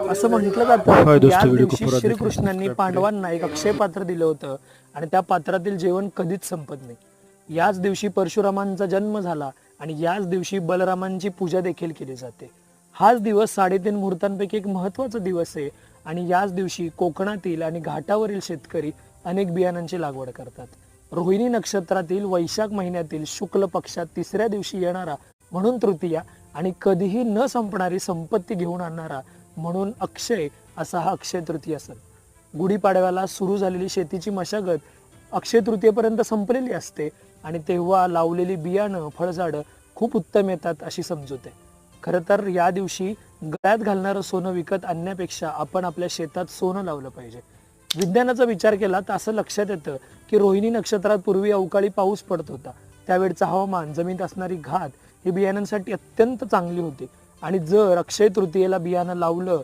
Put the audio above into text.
असं म्हटलं जातं की याच दिवशी श्रीकृष्णांनी पांडवांना एक अक्षय पात्र दिलं होतं आणि त्या पात्रातील जेवण कधीच संपत नाही. याच दिवशी परशुरामांचा जन्म झाला आणि याच दिवशी बलरामांची पूजा देखील केली जाते. हाच दिवस 3.5 मुहूर्तांपैकी एक महत्वाचा दिवस आहे आणि याच दिवशी कोकणातील आणि घाटावरील शेतकरी अनेक बियाणांची लागवड करतात. रोहिणी नक्षत्रातील वैशाख महिन्यातील शुक्ल पक्षात 3ऱ्या दिवशी येणारा म्हणून तृतीया आणि कधीही न संपणारी संपत्ती घेऊन आणणारा म्हणून अक्षय असा हा अक्षय तृतीया सण. गुढीपाडव्याला सुरू झालेली शेतीची मशागत अक्षय तृतीयेपर्यंत संपलेली असते आणि तेव्हा लावलेली बियाणं फळझाडं खूप उत्तम येतात अशी समजूत आहे. खरं तर या दिवशी गळ्यात घालणारं सोनं विकत आणण्यापेक्षा आपण आपल्या शेतात सोनं लावलं पाहिजे. विज्ञानाचा विचार केला तर असं लक्षात येतं की रोहिणी नक्षत्रात पूर्वी अवकाळी पाऊस पडत होता. त्यावेळचं हवामान, जमिनीत असणारी घात ही बियाण्यांसाठी अत्यंत चांगली होती आणि जर अक्षय तृतीयेला बियाणं लावलं